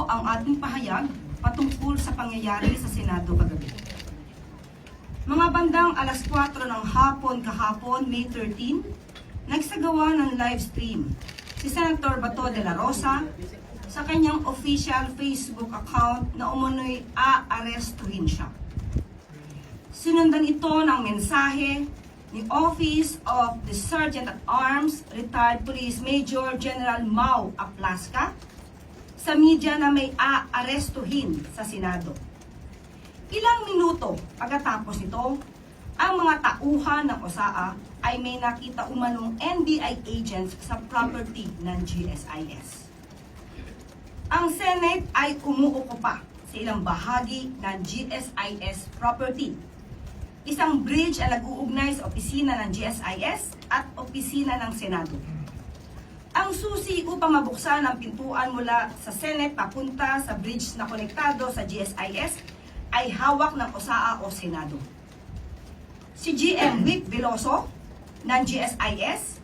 po ang ating pahayag patungkol sa pangyayari sa Senado kagabi. Mga bandang alas 4 ng hapon kahapon, May 13, nagsagawa ng live stream si Senator Bato de la Rosa sa kanyang official Facebook account na umunoy aarestuhin siya. Sinundan ito ng mensahe ni Office of the Sergeant at Arms, Retired Police Major General Mau Aplasca sa media na may aarestuhin sa Senado. Ilang minuto pagkatapos nito, ang mga tauhan ng OSAA ay may nakita umanong NBI agents sa property ng GSIS. Ang Senate ay umuukupa sa ilang bahagi ng GSIS property. Isang bridge ang nag-uugnay sa opisina ng GSIS at opisina ng Senado. Ang susi upang mabuksan ang pintuan mula sa Senate papunta sa bridge na konektado sa GSIS ay hawak ng OSAA o Senado. Si GM Vic Veloso ng GSIS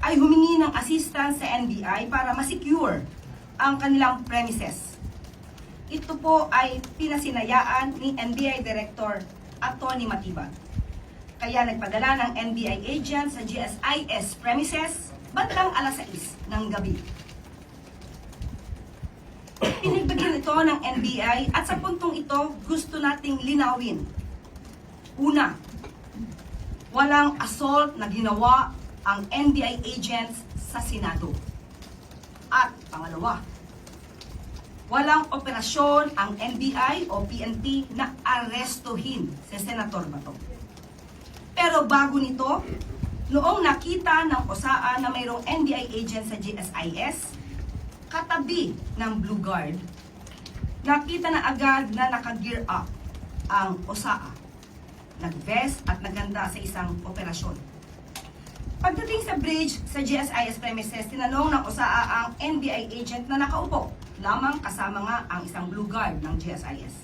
ay humingi ng assistance sa NBI para masecure ang kanilang premises. Ito po ay pinasinayaan ni NBI Director Atty. Matibag. Kaya nagpadala ng NBI agent sa GSIS premises bandang alas 6 ng gabi. Pinagbigyan ito ng NBI at sa puntong ito gusto nating linawin. Una, walang assault na ginawa ang NBI agents sa Senado. At pangalawa, walang operasyon ang NBI o PNP na arestuhin si Senator Bato. Pero bago nito, noong nakita ng OSAA na mayroong NBI agent sa GSIS, katabi ng Blue Guard, nakita na agad na naka-gear up ang OSAA. Nag-vest at naganda sa isang operasyon. Pagdating sa bridge sa GSIS premises, tinanong ng OSAA ang NBI agent na nakaupo, lamang kasama nga ang isang Blue Guard ng GSIS.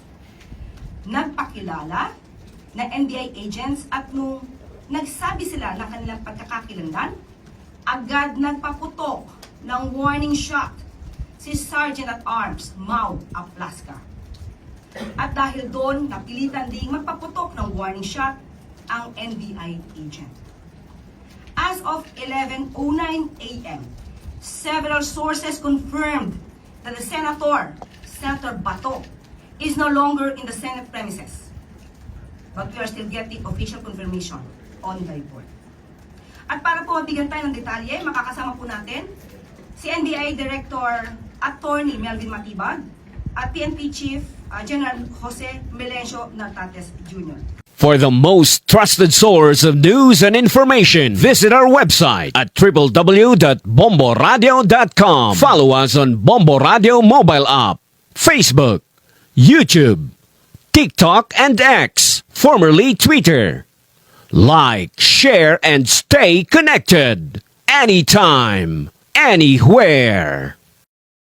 Nagpakilala na NBI agents at nung nagsabi sila ng kanilang pagkakakilanlan, agad nagpaputok ng warning shot si Sergeant at Arms Mau Aplasca. At dahil doon, napilitan ding magpaputok ng warning shot ang NBI agent. As of 11:09 a.m., several sources confirmed that the Senator Bato, is no longer in the Senate premises. But we are still getting official confirmation on the report. At para po mabigyan tayo ng detalye, makakasama po natin si NBI Director Atty. Melvin Matibag at PNP Chief General Jose Melencio Nartates Jr. For the most trusted source of news and information, visit our website at www.bomboradio.com. Follow us on Bombo Radio mobile app, Facebook, YouTube, TikTok, and X, formerly Twitter. Like, share, and stay connected. Anytime, anywhere.